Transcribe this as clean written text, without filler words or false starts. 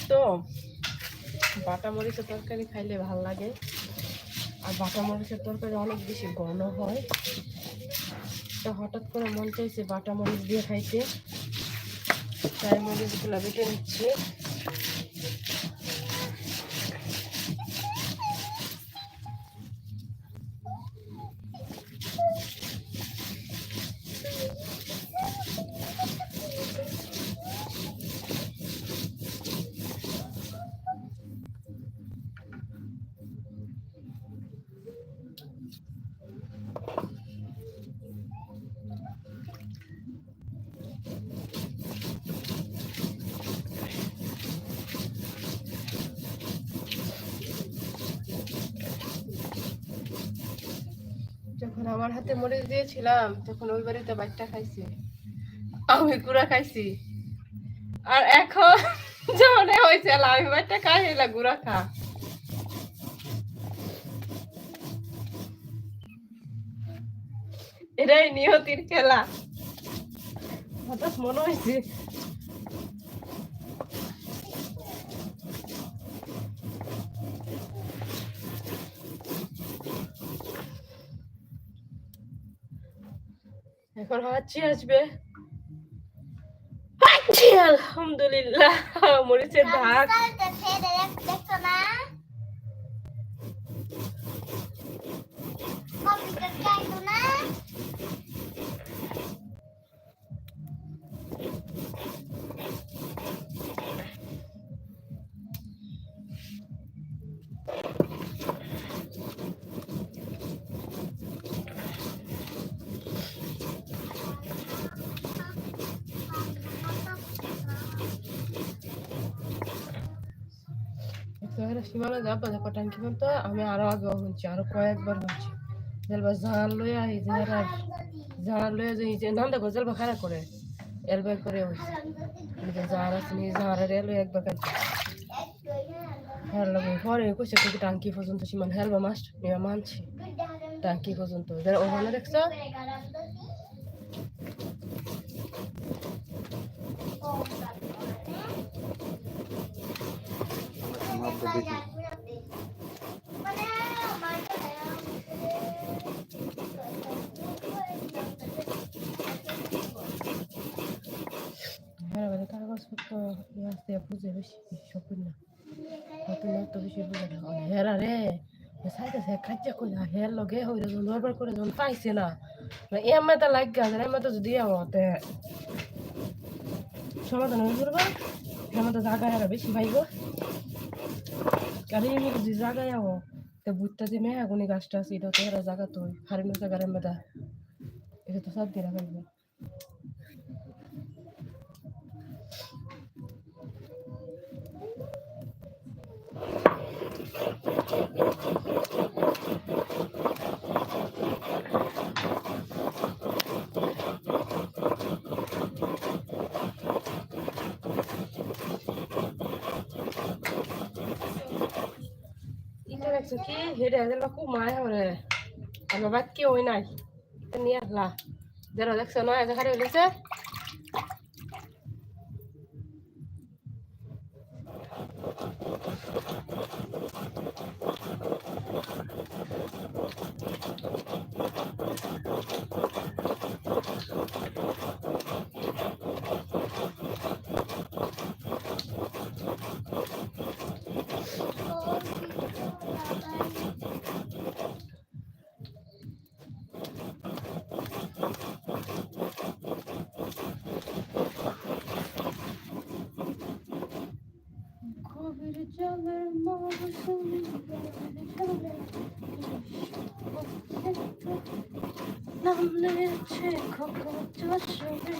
তো বাটা মরিচের তরকারি খাইলে ভাল লাগে, আর বাটা মরিচের তরকারি অনেক বেশি ঘন হয়। তো হঠাৎ করে মন চাইছে বাটা মরিচ দিয়ে খাইতে, তাই মরিচগুলো বেটে নিচ্ছি। যখন আমার হাতে মরিচ দিয়েছিলাম তখন ওই বাড়িতে বাচ্চা খাইছি, আমি গুড়া খাইছি। আর এখন যখন হয়েছে আমি বাচ্চা খাই এলা গুড়া খা। এটাই নিয়তির খেলা। হঠাৎ মনে হয়েছে এখন হাঁচি আসবে। আলহামদুলিল্লাহ, মরিচের ঢাক। সীমানা যাবো দেখো ট্যাঙ্কি পর্যন্ত। আমি আরো আগে শুনছি, আরো কয়েকবার শুনছি জেলবা জান লইয়া এই যারা জান লইয়া যে নাম দেখো জেলবা খারাপ করে এলবার করে হয়েছে যার আছে নি যার এলো একবার কাছে হ্যাঁ লাগে পরে কইছে কি টাঙ্কি পর্যন্ত সীমান হেলবা মাস্ট নিয়ে মানছি টাঙ্কি পর্যন্ত যারা ওখানে দেখছো কাগজপত্র বুঝে বেশি সব না তো বেশি বুঝে না হেরা রে সাইডে খাইতে কই না হের লগে হইলে নরবার করে যখন পাইছে না এমএটা লাগ গেছে এমএটা যদি আমাতে সমাধান হয়ে করবা এমএটা জায়গা হেরা বেশি পাইব কারণ এমনি যদি জায়গায় আও তো বুটটা যে মেহাগুনি গাছটা আছে এটা তো হেরা জায়গা তো হারিমে জায়গার এমএটা এটা তো সব দিয়ে রাখবে কি হেরে হেরে খুব মায় হরে আমার বাদ কেউ নাই নিয়ে আসলা যারা দেখছো না একা হারে হয়েছে নাম নিয়েছে খোকা চশমে